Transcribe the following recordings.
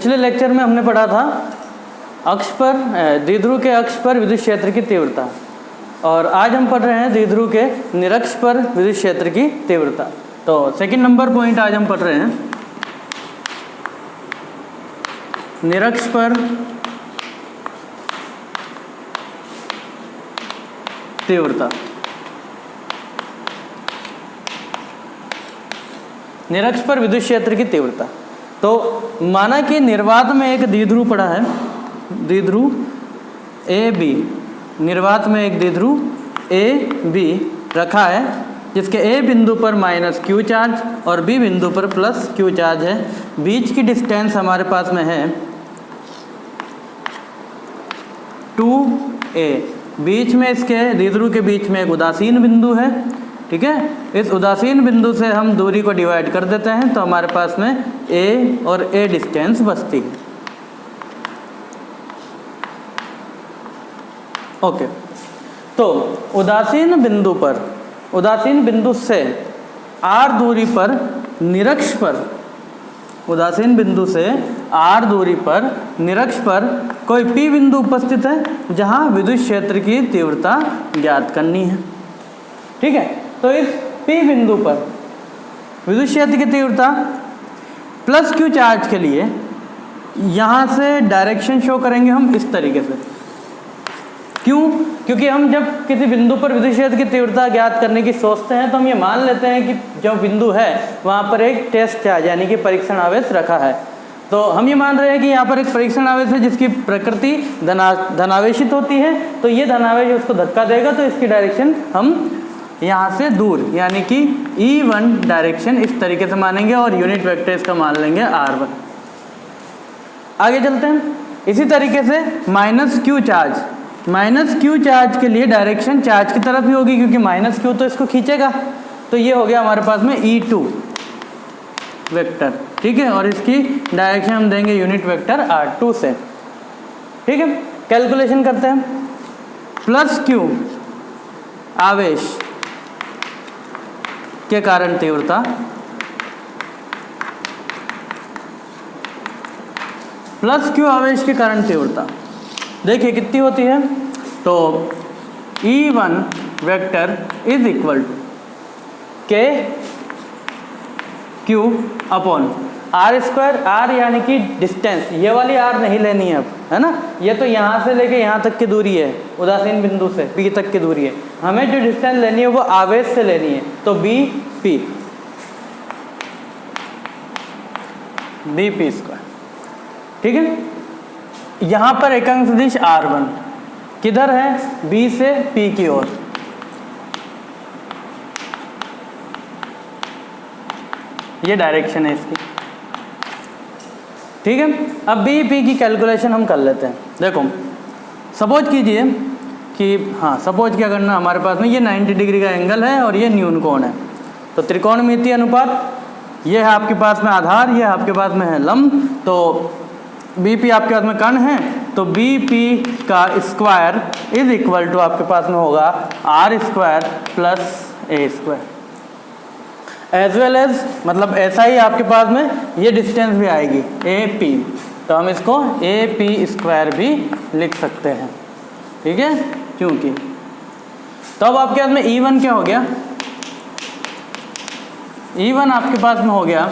पिछले लेक्चर में हमने पढ़ा था अक्ष पर द्विध्रुव के अक्ष पर विद्युत क्षेत्र की तीव्रता, और आज हम पढ़ रहे हैं द्विध्रुव के निरक्ष पर विद्युत क्षेत्र की तीव्रता। तो सेकंड नंबर पॉइंट आज हम पढ़ रहे हैं निरक्ष पर तीव्रता। निरक्ष पर विद्युत क्षेत्र की तीव्रता। तो माना कि निर्वात में एक द्विध्रुव पड़ा है, द्विध्रुव ए बी, निर्वात में एक द्विध्रुव ए बी रखा है जिसके ए बिंदु पर माइनस क्यू चार्ज और बी बिंदु पर प्लस क्यू चार्ज है। बीच की डिस्टेंस हमारे पास में है 2a। बीच में इसके द्विध्रुव के बीच में एक उदासीन बिंदु है, ठीक है। इस उदासीन बिंदु से हम दूरी को डिवाइड कर देते हैं तो हमारे पास में a और a डिस्टेंस बचती है। ओके, तो उदासीन बिंदु से r दूरी पर निरक्ष पर, उदासीन बिंदु से r दूरी पर निरक्ष पर कोई p बिंदु उपस्थित है जहां विद्युत क्षेत्र की तीव्रता ज्ञात करनी है, ठीक है। तो इस p बिंदु पर विद्युत क्षेत्र की तीव्रता प्लस क्यू चार्ज के लिए यहाँ से डायरेक्शन शो करेंगे हम इस तरीके से। क्यों? क्योंकि हम जब किसी बिंदु पर विद्युत क्षेत्र की तीव्रता ज्ञात करने की सोचते हैं तो हम ये मान लेते हैं कि जो बिंदु है वहाँ पर एक टेस्ट चार्ज यानी कि परीक्षण आवेश रखा है। तो हम ये मान रहे हैं कि यहाँ पर एक परीक्षण आवेश है जिसकी प्रकृति धनावेशित होती है, तो ये धनावेश उसको धक्का देगा, तो इसकी डायरेक्शन हम यहाँ से दूर यानी कि E1 डायरेक्शन इस तरीके से मानेंगे और यूनिट वेक्टर इसका मान लेंगे R1। आगे चलते हैं। इसी तरीके से माइनस क्यू चार्ज के लिए डायरेक्शन चार्ज की तरफ ही होगी क्योंकि माइनस क्यू तो इसको खींचेगा। तो ये हो गया हमारे पास में E2 वेक्टर, ठीक है, और इसकी डायरेक्शन हम देंगे यूनिट वेक्टर R2 से, ठीक है। कैलकुलेशन करते हैं। प्लस क्यू आवेश के कारण तीव्रता प्लस क्यू आवेश के कारण तीव्रता देखिए कितनी होती है। तो E1 vector is equal to K Q upon R square, R यानी कि डिस्टेंस, ये वाली आर नहीं लेनी है अब, है ना। ये तो यहाँ से लेके यहाँ तक की दूरी है, उदासीन बिंदु से पी तक की दूरी है। हमें जो डिस्टेंस लेनी है वो आवेश से लेनी है, तो बी पी स्क्वायर, ठीक है। यहाँ पर एकांक सदिश R1 किधर है? बी से पी की ओर। ये डायरेक्शन है इसकी, ठीक है। अब बी पी की कैलकुलेशन हम कर लेते हैं। देखो सपोज कीजिए कि सपोज क्या करना, हमारे पास में ये 90 डिग्री का एंगल है और ये न्यून कोण है। तो त्रिकोणमितीय अनुपात, ये है आपके पास में आधार, ये आपके पास में है लंब। तो बी पी आपके पास में कर्ण है, तो बी पी का स्क्वायर इज इक्वल टू आपके पास में होगा R square plus A square, as well as मतलब ऐसा ही आपके पास में ये डिस्टेंस भी आएगी ए पी, तो हम इसको ए पी स्क्वायर भी लिख सकते हैं, ठीक है। क्योंकि तो अब आपके पास में E1 क्या हो गया? E1 आपके पास में हो गया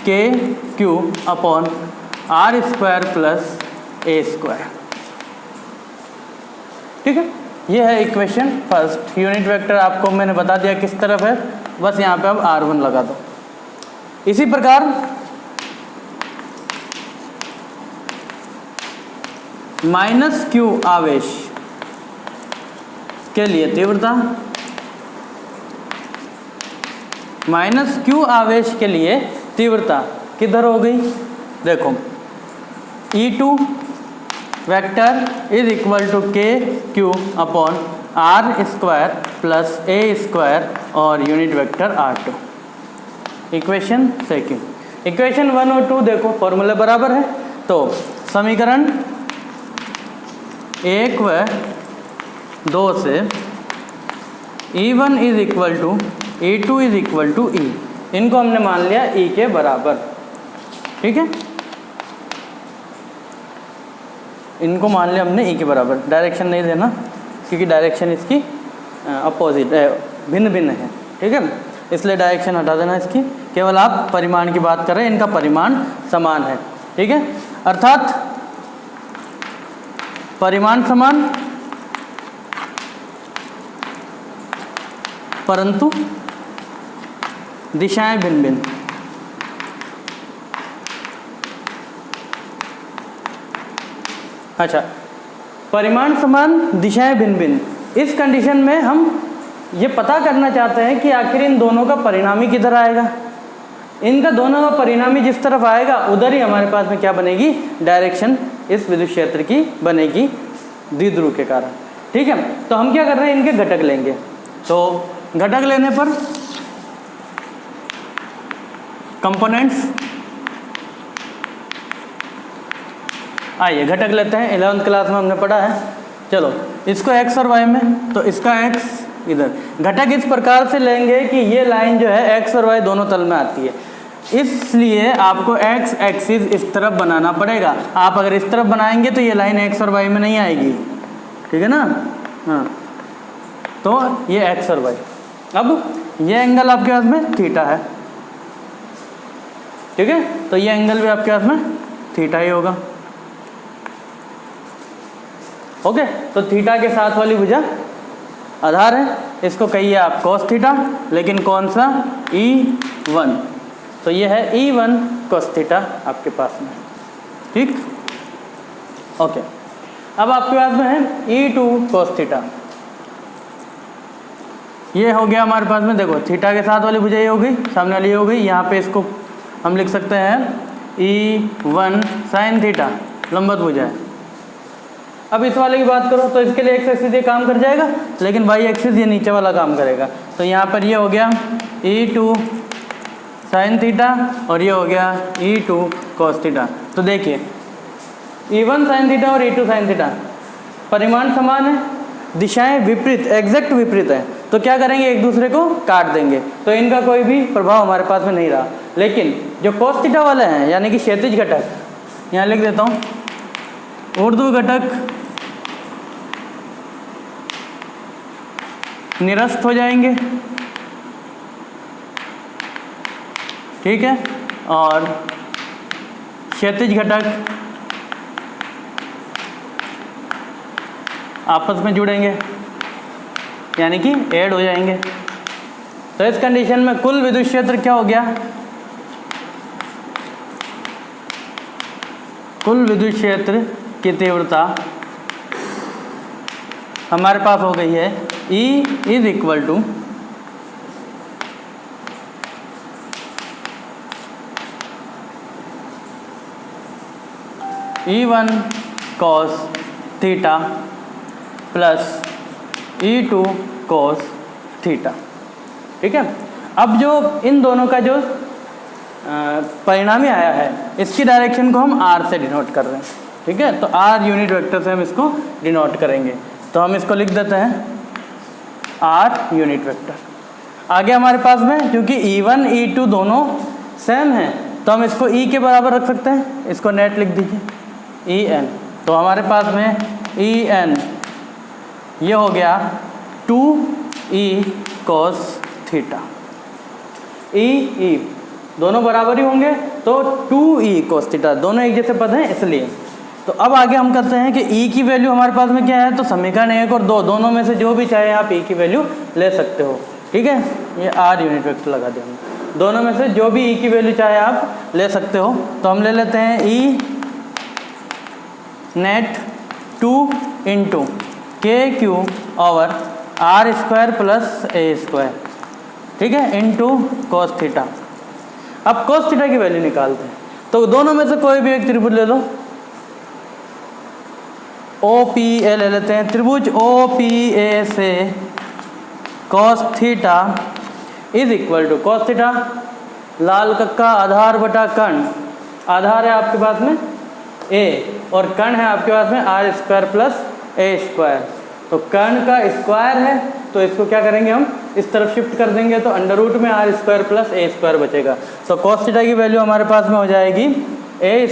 के Q upon R square plus A square, ठीक है। ये है इक्वेशन फर्स्ट। यूनिट वेक्टर आपको मैंने बता दिया किस तरफ है, बस यहाँ पे अब R1 लगा दो। इसी प्रकार माइनस क्यू आवेश के लिए तीव्रता, माइनस क्यू आवेश के लिए तीव्रता किधर हो गई? देखो E2 vector is equal to K Q upon R square plus A square और unit vector R2। Equation second. Equation 1 और 2 देखो फॉर्मूला बराबर है, तो समीकरण 1 व 2 से E1 is equal to E2 is equal to E, इनको हमने मान लिया E के बराबर, ठीक है। इनको मान लिया हमने ई के बराबर, डायरेक्शन नहीं देना क्योंकि डायरेक्शन इसकी अपोजिट भिन्न भिन्न है, ठीक है, इसलिए डायरेक्शन हटा देना इसकी, केवल आप परिमाण की बात कर रहे हैं, इनका परिमाण समान है, ठीक है, अर्थात परिमाण समान परंतु दिशाएं भिन्न भिन्न। अच्छा, परिमाण समान दिशाएं भिन्न भिन्न, इस कंडीशन में हम ये पता करना चाहते हैं कि आखिर इन दोनों का परिणामी किधर आएगा। इनका दोनों का परिणामी जिस तरफ आएगा उधर ही हमारे पास में क्या बनेगी, डायरेक्शन इस विद्युत क्षेत्र की बनेगी द्विध्रुव के कारण, ठीक है। तो हम क्या कर रहे हैं, इनके घटक लेंगे। तो घटक लेने पर कंपोनेंट्स, आइए घटक लेते हैं, 11th क्लास में हमने पढ़ा है। चलो इसको x और y में, तो इसका x इधर, घटक इस प्रकार से लेंगे कि ये लाइन जो है x और y दोनों तल में आती है, इसलिए आपको x एक्सिस इस तरफ बनाना पड़ेगा। आप अगर इस तरफ बनाएंगे तो ये लाइन x और y में नहीं आएगी, ठीक है ना, हाँ, तो ये x और y। अब ये एंगल आपके पास में थीटा है, ठीक है, तो ये एंगल भी आपके पास में थीटा ही होगा, ओके। तो थीटा के साथ वाली भुजा आधार है, इसको कहिए आप cos थीटा, लेकिन कौन सा, E1, तो ये है E1 cos थीटा आपके पास में, ठीक, ओके। अब आपके पास में है E2 cos थीटा, ये हो गया हमारे पास में, देखो थीटा के साथ वाली भुजा ये हो गई, सामने वाली ये हो गई, यहाँ पे इसको हम लिख सकते हैं E1 sin थीटा, लंबवत भुजा है। अब इस वाले की बात करो तो इसके लिए एक्स एक्सिस ये काम कर जाएगा, लेकिन वाई एक्सिस ये नीचे वाला काम करेगा, तो यहाँ पर ये हो गया E2 sin थीटा और ये हो गया E2 cos थीटा। तो देखिए E1 sin थीटा और E2 sin थीटा परिमाण समान है, दिशाएं विपरीत, एग्जैक्ट विपरीत है, तो क्या करेंगे, एक दूसरे को काट देंगे, तो इनका कोई भी प्रभाव हमारे पास में नहीं रहा। लेकिन जो cos थीटा वाले हैं यानी कि क्षैतिज घटक, यहाँ लिख देता हूँ, ऊर्ध्व घटक निरस्त हो जाएंगे, ठीक है, और क्षैतिज घटक आपस में जुड़ेंगे यानी कि ऐड हो जाएंगे। तो इस कंडीशन में कुल विद्युत क्षेत्र क्या हो गया, कुल विद्युत क्षेत्र की तीव्रता हमारे पास हो गई है E is equal to E1 cos theta plus E2 cos theta, ठीक है। अब जो इन दोनों का जो परिणामी आया है, इसकी डायरेक्शन को हम r से डिनोट कर रहे हैं, ठीक है, तो r यूनिट वेक्टर से हम इसको डिनोट करेंगे, तो हम इसको लिख देते हैं r यूनिट वेक्टर। आगे हमारे पास में क्योंकि E1 E2 दोनों सेम हैं, तो हम इसको E के बराबर रख सकते हैं, इसको नेट लिख दीजिए En, तो हमारे पास में En ये हो गया 2E cos थीटा, E दोनों बराबर ही होंगे, तो 2E cos थीटा, दोनों एक जैसे पद हैं इसलिए। तो अब आगे हम करते हैं कि E की वैल्यू हमारे पास में क्या है, तो समीकरण 1 और 2 दोनों में से जो भी चाहे आप E की वैल्यू ले सकते हो, ठीक है, ये r यूनिट वेक्टर लगा दिया हमने, दोनों में से जो भी E की वैल्यू चाहे आप ले सकते हो। तो हम ले लेते हैं E net 2 into KQ over r square plus a square, ठीक है, इंटू cos थीटा। अब cos थीटा की वैल्यू निकालते हैं, तो दोनों में से कोई भी एक त्रिभुज ले लो, OPA ले लेते हैं, त्रिभुज OPA से cos theta is equal to, cos theta लाल कक्का आधार बटा कर्ण, आधार है आपके पास में a और कर्ण है आपके पास में r square plus a square, तो कर्ण का स्क्वायर है तो इसको क्या करेंगे, हम इस तरफ शिफ्ट कर देंगे, तो अंडर रूट में r square plus a square बचेगा। तो cos थीटा की वैल्यू हमारे पास में हो जाएगी a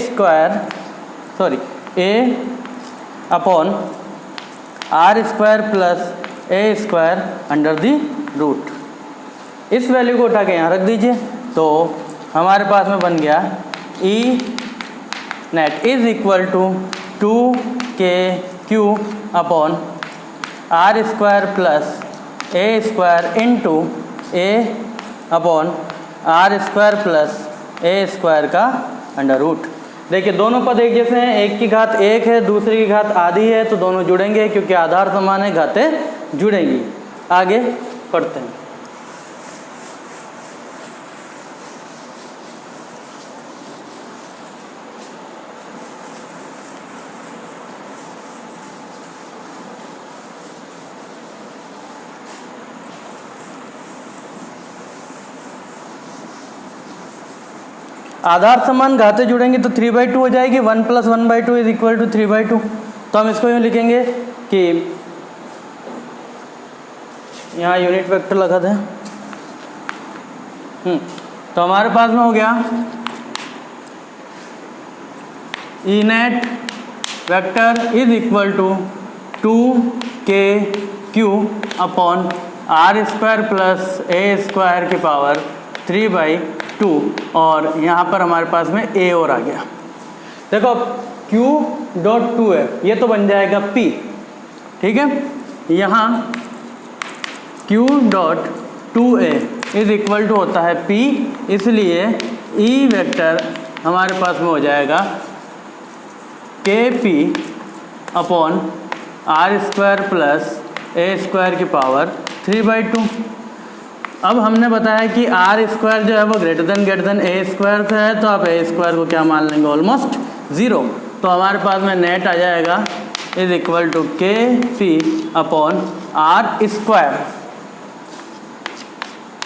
upon R square plus A square under the root. इस वैल्यू को उठा के यहाँ रख दीजिए, तो हमारे पास में बन गया E net is equal to 2k/q upon R square plus A square into A upon R square plus A square का अंडर रूट। देखिए दोनों पद एक जैसे हैं, एक की घात 1 है, दूसरे की घात आधी है, तो दोनों जुड़ेंगे क्योंकि आधार समान है, घातें जुड़ेंगी। आगे पढ़ते हैं। आधार समान घातें जुड़ेंगी तो 3/2 हो जाएगी। 1 + 1/2 इज इक्वल टू 3/2। तो हम इसको यूँ लिखेंगे कि यहाँ यूनिट वेक्टर लगा था। तो हमारे पास में हो गया E net vector is equal to 2k/q upon R square plus A square की पावर 3/2 और यहाँ पर हमारे पास में a और आ गया। देखो अब q.2 है, ये तो बन जाएगा p, ठीक है। यहाँ q.2a इज इक्वल टू होता है p, इसलिए e वेक्टर हमारे पास में हो जाएगा kp upon R square plus A square की पावर 3/2। अब हमने बताया कि आर स्क्वायर जो है वो ग्रेटर देन ए स्क्वायर से है, तो आप ए स्क्वायर को क्या मान लेंगे, ऑलमोस्ट 0। तो हमारे पास में नेट आ जाएगा is equal to kp upon R square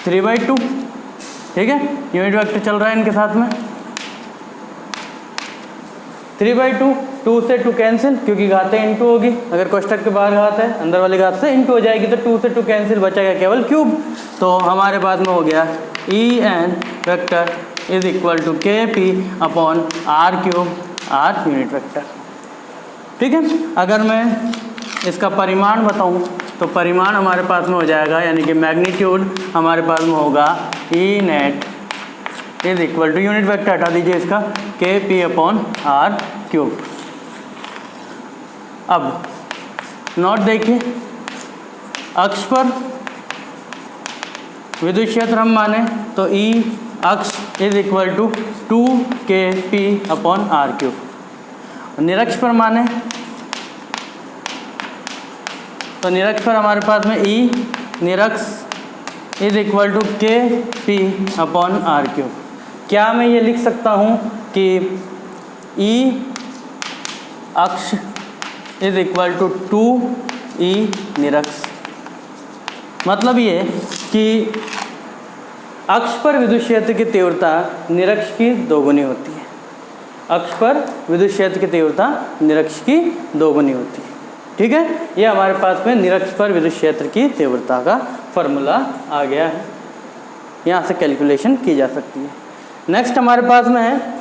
3/2, ठीक है। यूनिट वेक्टर चल रहा है इनके साथ में 3/2, 2 से 2 कैंसिल क्योंकि घातें इंटू होगी। अगर कोष्टक के बाहर घात है, अंदर वाली घात से इंटू हो जाएगी, तो 2 से 2 कैंसिल, बचेगा केवल क्यूब। तो हमारे पास में हो गया E N vector is equal to kp upon R cube R unit vector, ठीक है। अगर मैं इसका परिमाण बताऊं तो परिमाण हमारे पास में हो जाएगा, यानी कि मैग्नीट्यूड हमारे पास में होगा E net is equal to, unit vector हटा दीजिए इसका, kp अपॉन आर क्यूब। अब नोट देखिए, अक्ष पर विद्युत क्षेत्र हम माने तो ई अक्ष is equal to 2kp upon R cube. निरक्ष पर माने तो निरक्ष पर हमारे पास में ई निरक्ष is equal to kp upon R cube. क्या मैं ये लिख सकता हूँ कि ई अक्ष इज इक्वल टू 2e निरक्ष, मतलब ये कि अक्ष पर विद्युत क्षेत्र की तीव्रता निरक्ष की दोगुनी होती है। अक्ष पर विद्युत क्षेत्र की तीव्रता निरक्ष की दोगुनी होती है, ठीक है। ये हमारे पास में निरक्ष पर विद्युत क्षेत्र की तीव्रता का फॉर्मूला आ गया है, यहाँ से कैलकुलेशन की जा सकती है। नेक्स्ट हमारे पास में है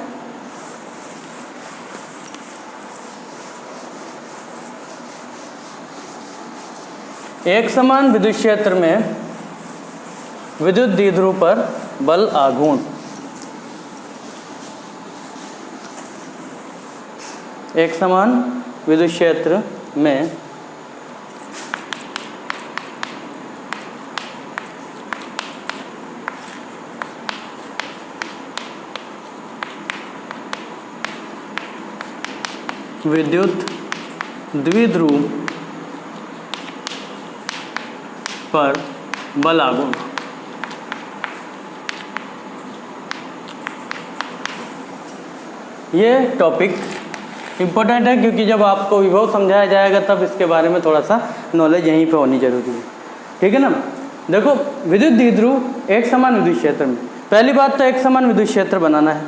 एक समान विद्युत क्षेत्र में विद्युत द्विध्रुव पर बल आघूर्ण। एक समान विद्युत क्षेत्र में विद्युत द्विध्रुव पर बल आघूर्ण। ये टॉपिक इम्पोर्टेंट है क्योंकि जब आपको विभव समझाया जाएगा तब इसके बारे में थोड़ा सा नॉलेज यहीं पे होनी जरूरी है, ठीक है ना। देखो विद्युत द्विध्रुव एक समान विद्युत क्षेत्र में, पहली बात तो एक समान विद्युत क्षेत्र बनाना है।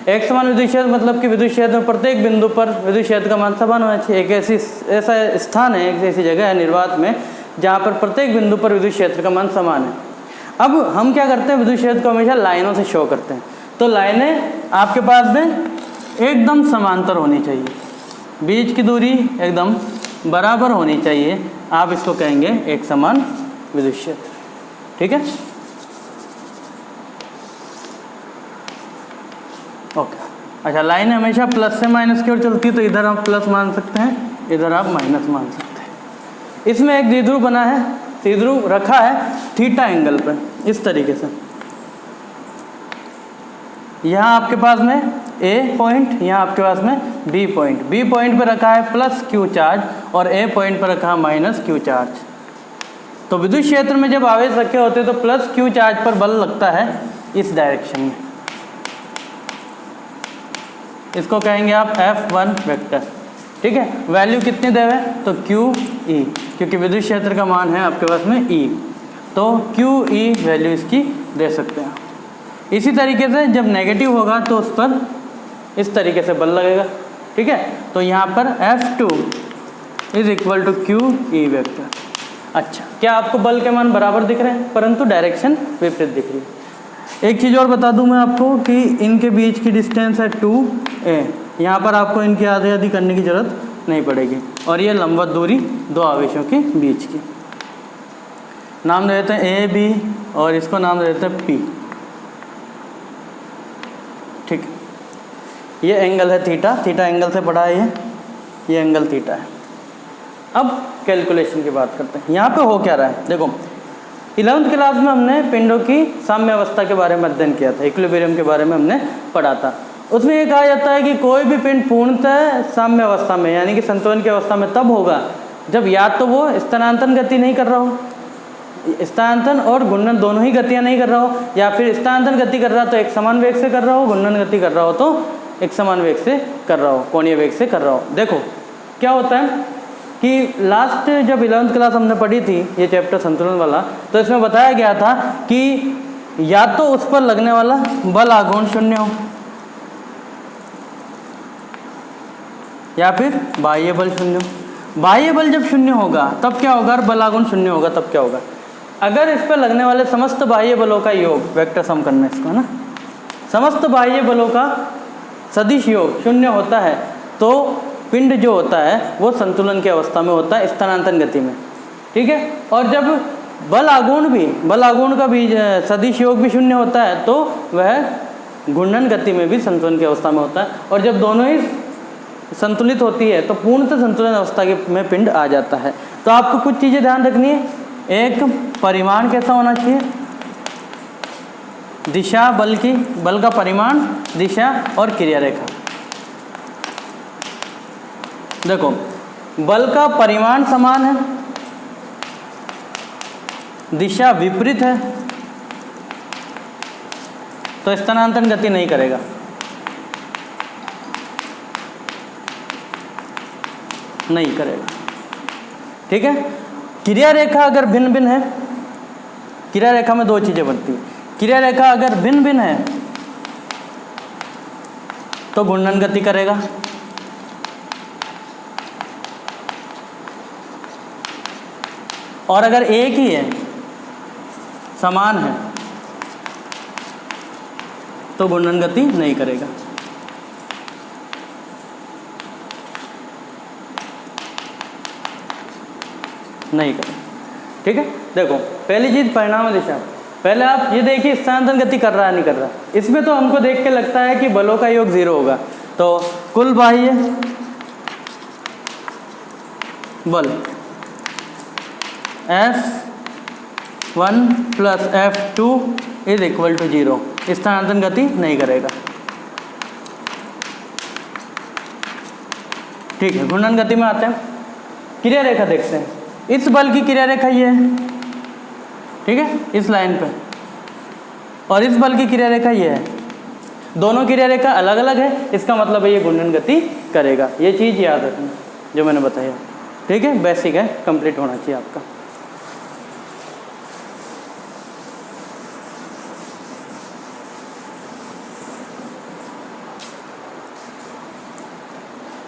एक समान विद्युत क्षेत्र मतलब कि विद्युत क्षेत्र में प्रत्येक बिंदु पर विद्युत क्षेत्र का मान समान होना चाहिए। एक ऐसा स्थान है, एक ऐसी जगह है निर्वात में जहाँ पर प्रत्येक बिंदु पर विद्युत क्षेत्र का मान समान है। अब हम क्या करते हैं, विद्युत क्षेत्र को हमेशा लाइनों से शो करते हैं। तो लाइनें आपके पास में एकदम समांतर होनी चाहिए, बीच की दूरी एकदम बराबर होनी चाहिए, आप इसको कहेंगे एक समान विद्युत क्षेत्र। ठीक है, ओके। अच्छा, लाइन हमेशा प्लस से माइनस की ओर चलती है, तो इधर आप प्लस मान सकते हैं, इधर आप माइनस मान सकते हैं। इसमें एक द्विध्रुव बना है, द्विध्रुव रखा है थीटा एंगल पर, इस तरीके से। यहाँ आपके पास में ए पॉइंट, यहाँ आपके पास में बी पॉइंट। बी पॉइंट पर रखा है प्लस क्यू चार्ज और ए पॉइंट पर रखा है माइनस क्यू चार्ज। तो विद्युत क्षेत्र में जब आवेश रखे होते हैं तो प्लस क्यू चार्ज पर बल लगता है इस डायरेक्शन में, इसको कहेंगे आप F1 वेक्टर। ठीक है, वैल्यू कितनी देवे, तो क्यू ई, क्योंकि विद्युत क्षेत्र का मान है आपके पास में ई, तो क्यू ई वैल्यू इसकी दे सकते हैं। इसी तरीके से जब नेगेटिव होगा तो उस पर इस तरीके से बल लगेगा। ठीक है, तो यहाँ पर F2 is equal to Q E vector. अच्छा, क्या आपको बल के मान बराबर दिख रहे हैं, परंतु डायरेक्शन विपरीत दिख रही है। एक चीज़ और बता दूं मैं आपको कि इनके बीच की डिस्टेंस है 2a, यहाँ पर आपको इनकी आधी आधी करने की ज़रूरत नहीं पड़ेगी, और ये लंबवत दूरी दो आवेशों के बीच की। नाम दे देते हैं AB और इसको नाम दे देते हैं P। ठीक है, ये एंगल है थीटा, थीटा एंगल से बड़ा है ये एंगल थीटा है। अब कैलकुलेशन की बात करते हैं। यहाँ पे हो क्या रहा है, देखो 11वीं क्लास में हमने पिंडों की साम्य अवस्था के बारे में अध्ययन किया था, इक्विलिब्रियम के बारे में हमने पढ़ा था। उसमें ये कहा जाता है कि कोई भी पिंड पूर्णतः साम्य अवस्था में, यानी कि संतुलन की अवस्था में तब होगा जब या तो वो स्थानांतरण गति नहीं कर रहा हो, स्थानांतरण और घूर्णन दोनों ही गतियाँ नहीं कर रहा हो, या फिर स्थानांतरण गति कर रहा तो एक समान वेग से कर रहा हो, घूर्णन गति कर रहा हो तो एक समान वेग से कर रहा हो, कोणीय वेग से कर रहा हो। देखो क्या होता है कि लास्ट जब 11वीं क्लास हमने पढ़ी थी ये चैप्टर संतुलन वाला, तो इसमें बताया गया था कि या तो उस पर लगने वाला बल आघूर्ण शून्य हो, या फिर बाह्य बल शून्य हो। बाह्य बल जब शून्य होगा तब क्या होगा, और बल आघूर्ण शून्य होगा तब क्या होगा, अगर इस पर लगने वाले समस्त बाह्य बलों का योग, वेक्टर सम करना इसको है ना, समस्त बाह्य बलों का सदिश योग शून्य होता है तो पिंड जो होता है वो संतुलन की अवस्था में होता है, स्थानांतरण गति में। ठीक है, और जब बल आघूर्ण का भी सदिश योग भी शून्य होता है तो वह घूर्णन गति में भी संतुलन की अवस्था में होता है, और जब दोनों ही संतुलित होती है तो पूर्णतः संतुलन अवस्था में पिंड आ जाता है। तो आपको कुछ चीज़ें ध्यान रखनी है, एक परिमाण कैसा होना चाहिए, दिशा, बल का परिमाण, दिशा और क्रिया रेखा। देखो बल का परिमाण समान है, दिशा विपरीत है, तो स्थानांतरण गति नहीं करेगा। नहीं करेगा। ठीक है, क्रिया रेखा अगर भिन्न भिन्न है, क्रिया रेखा में दो चीजें बनती है, क्रिया रेखा अगर भिन्न भिन्न है तो घूर्णन गति करेगा, और अगर एक ही है, समान है, तो घूर्णन गति नहीं करेगा। नहीं करेगा। ठीक है, देखो पहली चीज परिणाम दिशा। पहले आप ये देखिए स्थानांतरण गति कर रहा है नहीं कर रहा, इसमें तो हमको देख के लगता है कि बलों का योग 0 होगा। तो कुल बाह्य बल F1 plus F2 is equal to 0, स्थानांतरण गति नहीं करेगा। ठीक है, घूर्णन गति में आते हैं, क्रिया रेखा देखते हैं। इस बल की क्रिया रेखा ये है, ठीक है, इस लाइन पे, और इस बल की क्रिया रेखा ये है। दोनों क्रिया रेखा अलग अलग है, इसका मतलब है ये घूर्णन गति करेगा। ये चीज़ याद रखना जो मैंने बताया। ठीक है, बेसिक है, कंप्लीट होना चाहिए आपका।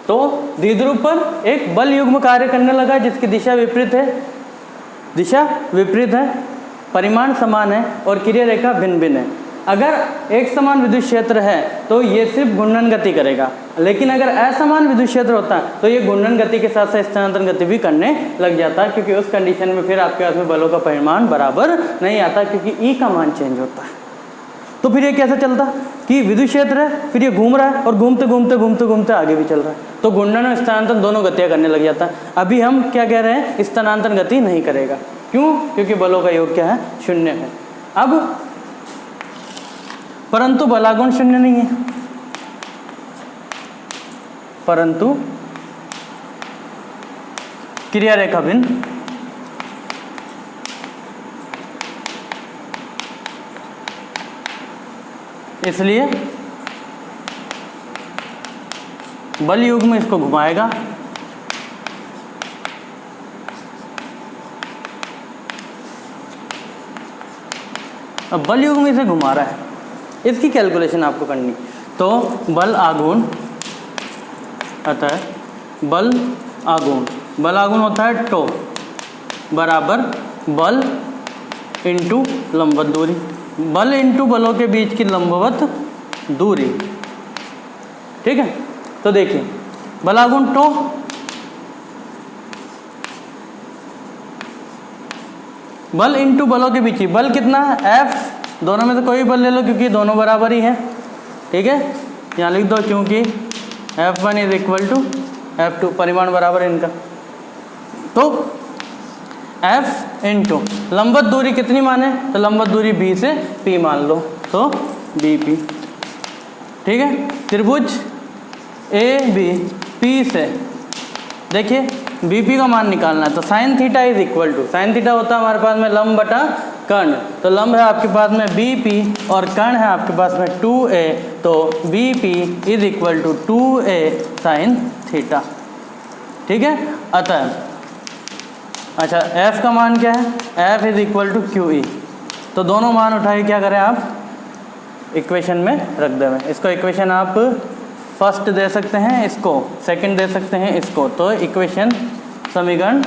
तो द्विध्रुव पर एक बल युग्म कार्य करने लगा जिसकी दिशा विपरीत है, परिमाण समान है और क्रिया रेखा भिन्न भिन्न है। अगर एक समान विद्युत क्षेत्र है तो ये सिर्फ घूर्णन गति करेगा, लेकिन अगर असमान विद्युत क्षेत्र होता है तो ये घूर्णन गति के साथ साथ स्थानांतरण गति भी करने लग जाता है, क्योंकि उस कंडीशन में फिर आपके पास में बलों का परिमाण बराबर नहीं आता, क्योंकि ई का मान चेंज होता है। तो फिर ये कैसे चलता कि विद्युत क्षेत्र है, फिर ये घूम रहा है और घूमते घूमते घूमते घूमते आगे भी चल रहा है, तो घूर्णन और स्थानांतरण दोनों गतियाँ करने लग जाता है। अभी हम क्या कह रहे हैं, स्थानांतरण गति नहीं करेगा। क्यों? क्योंकि बलों का योग क्या है, शून्य है। अब परंतु बलागुण शून्य नहीं है, परंतु क्रिया रेखा भिन्न इसलिए बल युग में इसको घुमाएगा, अब बल युग में इसे घुमा रहा है, इसकी कैलकुलेशन आपको करनी। तो बल आघूर्ण, अतः बल आघूर्ण होता है टो बराबर बल इंटू लंबवत दूरी, बल इंटू बलों के बीच की लंबवत दूरी। ठीक है, तो देखिए बल आघूर्ण टो, बल इंटू बलों के बीच की, बल कितना है, F, दोनों में से कोई बल ले लो क्योंकि दोनों बराबर ही है। ठीक है, यहाँ लिख दो क्योंकि F1 is equal to F2, परिमाण बराबर है इनका। तो F इंटू लंबवत दूरी कितनी माने, तो लंबवत दूरी B से P मान लो, तो BP। ठीक है, त्रिभुज AB P से देखिए BP का मान निकालना है, तो sine theta is equal to, sine theta होता है हमारे पास में लंब बटा कर्ण, तो लंब है आपके पास में BP और कर्ण है आपके पास में 2A, तो BP is equal to 2A sine theta. ठीक है, अतः अच्छा F का मान क्या है, F is equal to QE, तो दोनों मान उठाए क्या करें आप इक्वेशन में रख दें। इसको इक्वेशन आप फर्स्ट दे सकते हैं, इसको सेकंड दे सकते हैं, इसको, तो इक्वेशन समीकरण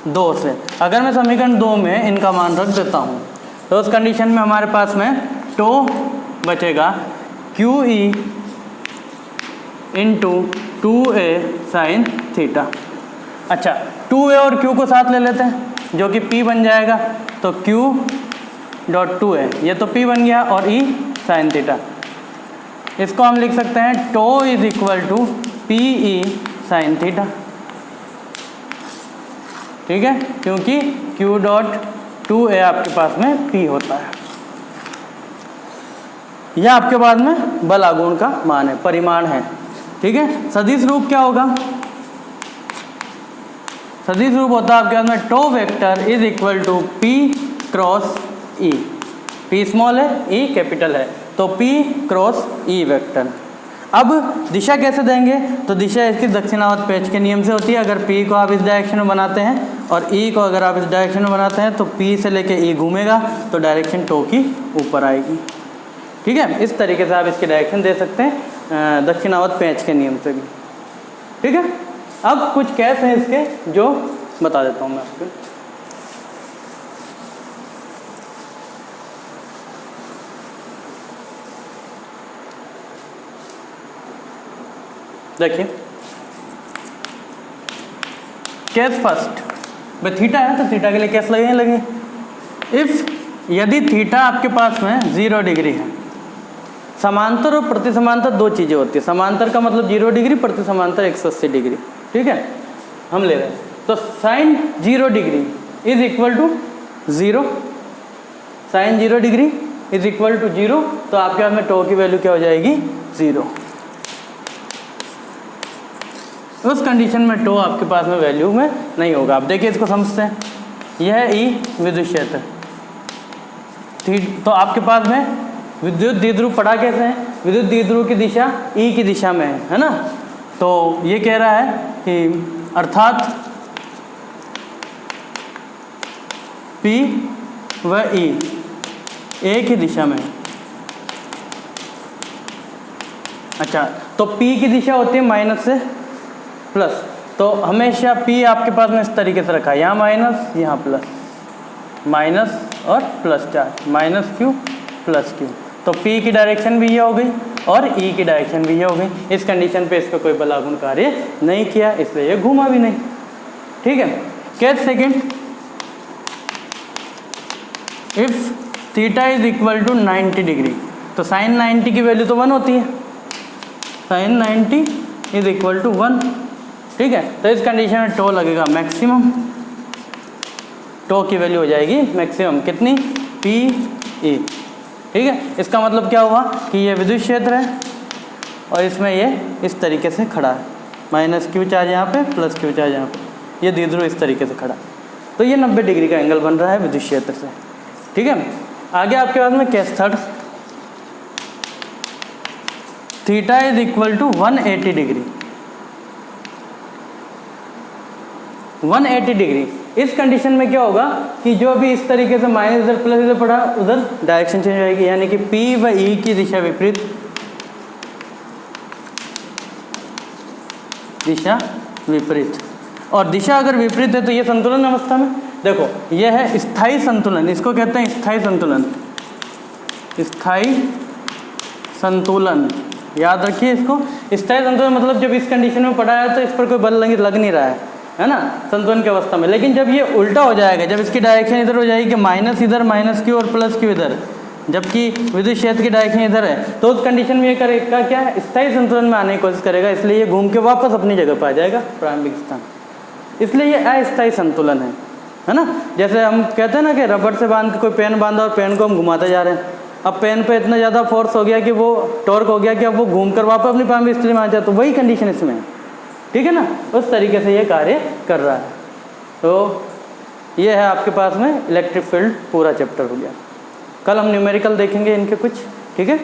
2 से अगर मैं समीकरण 2 में इनका मान रख देता हूँ तो उस कंडीशन में हमारे पास में टो बचेगा QE into 2A sine theta. अच्छा 2A और Q को साथ ले लेते हैं जो कि P बन जाएगा, तो Q डॉट 2A, ये तो P बन गया, और E साइन थीटा। इसको हम लिख सकते हैं tau is equal to PE sine theta. ठीक है, क्योंकि Q डॉट 2A आपके पास में P होता है। यह आपके पास में बल आघूर्ण का मान है, परिमाण है। ठीक है, सदिश रूप क्या होगा, सदिश रूप होता है आपके पास में tau vector is equal to P cross E, P small है, E कैपिटल है, तो P क्रॉस E वेक्टर। अब दिशा कैसे देंगे, तो दिशा इसकी दक्षिणावर्त पेंच के नियम से होती है। अगर P को आप इस डायरेक्शन में बनाते हैं और E को अगर आप इस डायरेक्शन में बनाते हैं तो P से लेके E घूमेगा तो डायरेक्शन टो की ऊपर आएगी। ठीक है, इस तरीके से आप इसकी डायरेक्शन दे सकते हैं दक्षिणावर्त पेंच के नियम से भी। ठीक है, अब कुछ केस हैं इसके जो बता देता हूँ मैं आपको। देखिए केस फर्स्ट, भाई थीटा है तो थीटा के लिए केस लगे। इफ यदि थीटा आपके पास में 0 डिग्री है, समांतर और प्रति समांतर दो चीज़ें होती है। समांतर का मतलब 0 डिग्री, प्रति समांतर 180 डिग्री। ठीक है, हम ले रहे हैं तो sine 0 degree is equal to 0, sine 0 degree is equal to 0, तो आपके पास में टो की वैल्यू क्या हो जाएगी, 0। उस कंडीशन में टो आपके पास में वैल्यू में नहीं होगा। आप देखिए इसको समझते हैं, यह E विद्युत क्षेत्र, तो आपके पास में विद्युत द्विध्रुव पड़ा कैसे है, विद्युत द्विध्रुव की दिशा E की दिशा में है ना। तो ये कह रहा है कि अर्थात P व E एक ही दिशा में है। अच्छा, तो P की दिशा होती है माइनस से प्लस, तो हमेशा P आपके पास में इस तरीके से रखा है, यहाँ माइनस यहाँ प्लस, माइनस और plus charge, minus Q plus Q. तो P की डायरेक्शन भी ये हो गई और E की डायरेक्शन भी ये हो गई। इस कंडीशन पे इसका कोई बलागुण कार्य नहीं किया, इसलिए ये घूमा भी नहीं। ठीक है। Case second, if theta is equal to 90 degree, तो साइन 90 की वैल्यू तो 1 होती है, साइन 90 इज इक्वल टू 1। ठीक है। तो इस कंडीशन में टो लगेगा मैक्सिमम, टो की वैल्यू हो जाएगी मैक्सिमम कितनी, पी ई। ठीक है। इसका मतलब क्या हुआ कि ये विद्युत क्षेत्र है और इसमें ये इस तरीके से खड़ा है, माइनस क्यू चार्ज यहाँ पे, प्लस क्यू चार्ज यहाँ पे, ये द्विध्रुव इस तरीके से खड़ा। तो ये 90 डिग्री का एंगल बन रहा है विद्युत क्षेत्र से। ठीक है। आगे आपके पास में case third, theta is equal to 180 degree. 180 degree, इस कंडीशन में क्या होगा कि जो भी इस तरीके से माइनस इधर प्लस इधर पड़ा, उधर डायरेक्शन चेंज हो जाएगी, यानी कि P व E की दिशा विपरीत, दिशा विपरीत। और दिशा अगर विपरीत है तो ये संतुलन अवस्था में, देखो ये है स्थायी संतुलन, इसको कहते हैं स्थायी संतुलन। स्थायी संतुलन, याद रखिए इसको। स्थायी संतुलन मतलब जब इस कंडीशन में पड़ा है तो इस पर कोई बल लग नहीं रहा है ना, संतुलन की अवस्था में। लेकिन जब ये उल्टा हो जाएगा, जब इसकी डायरेक्शन इधर हो जाएगी कि माइनस इधर, माइनस क्यू और प्लस क्यू इधर, जबकि विद्युत क्षेत्र की डायरेक्शन इधर है, तो उस कंडीशन में ये करेगा क्या है, स्थायी संतुलन में आने की कोशिश करेगा, इसलिए ये घूम के वापस अपनी जगह पर आ जाएगा, प्रारंभिक स्थान। इसलिए ये अस्थायी संतुलन है ना। जैसे हम कहते हैं ना कि रबड़ से बांध के कोई पेन बांधा और पेन को हम घुमाते जा रहे हैं, अब पेन पे इतना ज़्यादा फोर्स हो गया कि वो टॉर्क हो गया कि अब वो घूम कर वापस अपनी प्रारंभिक स्थिति में आ जाए, तो वही कंडीशन इसमें है। ठीक है ना, उस तरीके से ये कार्य कर रहा है। तो ये है आपके पास में इलेक्ट्रिक फील्ड, पूरा चैप्टर हो गया। कल हम न्यूमेरिकल देखेंगे इनके कुछ। ठीक है।